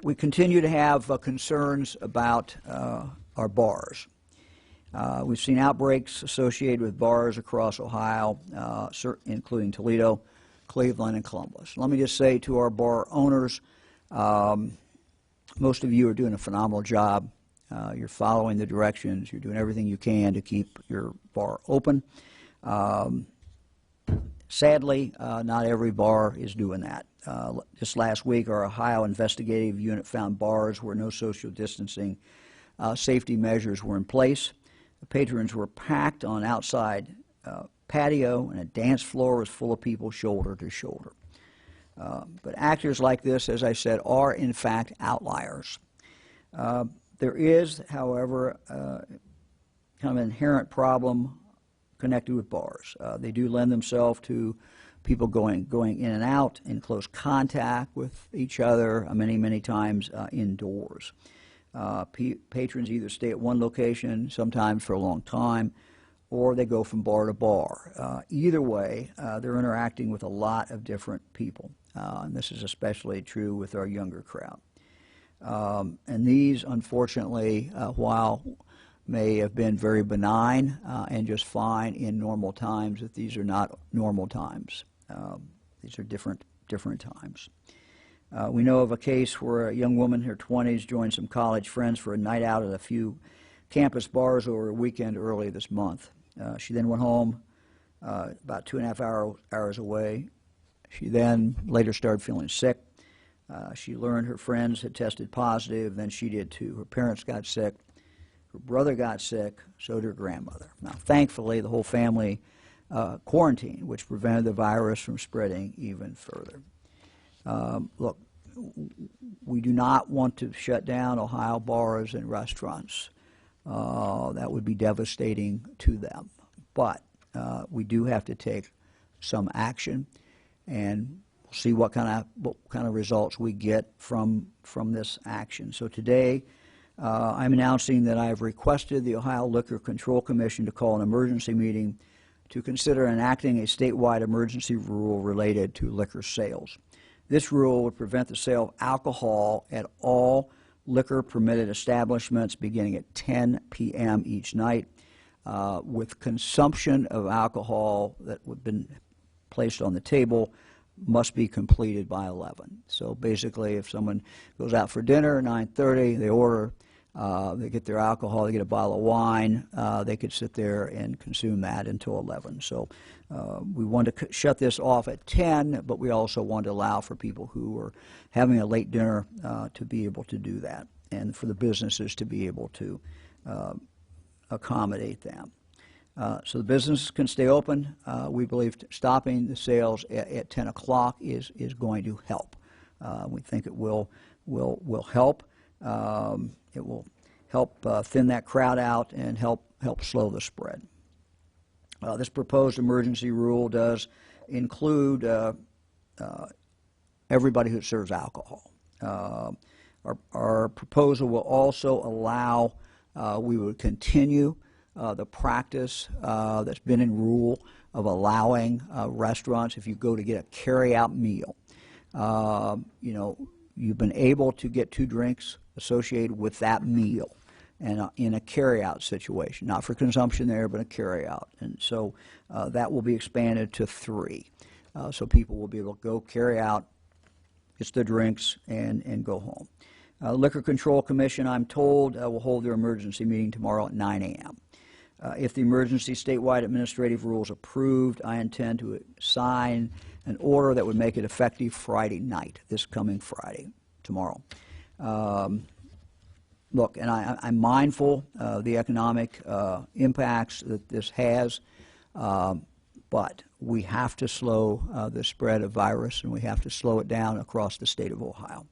We continue to have concerns about our bars. We've seen outbreaks associated with bars across Ohio, including Toledo, Cleveland, and Columbus. Let me just say to our bar owners, most of you are doing a phenomenal job. You're following the directions. You're doing everything you can to keep your bar open. Sadly, not every bar is doing that. Just last week, our Ohio investigative unit found bars where no social distancing safety measures were in place. The patrons were packed on outside patio, and a dance floor was full of people shoulder to shoulder. But actors like this, as I said, are in fact outliers. There is, however, kind of an inherent problem connected with bars. They do lend themselves to people going in and out in close contact with each other many times indoors. Patrons either stay at one location, sometimes for a long time, or they go from bar to bar. Either way, they're interacting with a lot of different people, and this is especially true with our younger crowd. And these, unfortunately, while may have been very benign and just fine in normal times, that these are not normal times. These are different times. We know of a case where a young woman in her 20s joined some college friends for a night out at a few campus bars over a weekend early this month. She then went home about 2.5 hours away. She then later started feeling sick. She learned her friends had tested positive, then she did too. Her parents got sick. Her brother got sick, so did her grandmother. Now, thankfully, the whole family quarantined, which prevented the virus from spreading even further. Look, we do not want to shut down Ohio bars and restaurants. That would be devastating to them. But we do have to take some action, and we'll see what kind of results we get from this action. So today, I'm announcing that I have requested the Ohio Liquor Control Commission to call an emergency meeting to consider enacting a statewide emergency rule related to liquor sales. This rule would prevent the sale of alcohol at all liquor-permitted establishments beginning at 10 p.m. each night, with consumption of alcohol that would have been placed on the table must be completed by 11. So basically, if someone goes out for dinner at 9:30, they order, they get their alcohol, they get a bottle of wine, they could sit there and consume that until 11. So we want to shut this off at 10, but we also want to allow for people who are having a late dinner to be able to do that, and for the businesses to be able to accommodate them. So the businesses can stay open. We believe stopping the sales at 10 o'clock is going to help. We think it will help. It will help thin that crowd out and help slow the spread. This proposed emergency rule does include everybody who serves alcohol. Our proposal will also allow, we would continue the practice that's been in rule of allowing restaurants, if you go to get a carry-out meal, you've been able to get 2 drinks associated with that meal, and in a carry-out situation, not for consumption there, but a carry-out. And so that will be expanded to 3. So people will be able to go carry out, get their drinks, and go home. Liquor Control Commission, I'm told, will hold their emergency meeting tomorrow at 9 a.m. If the emergency statewide administrative rule is approved, I intend to sign an order that would make it effective Friday night, this coming Friday, tomorrow. Look, and I'm mindful of the economic impacts that this has, but we have to slow the spread of virus, and we have to slow it down across the state of Ohio.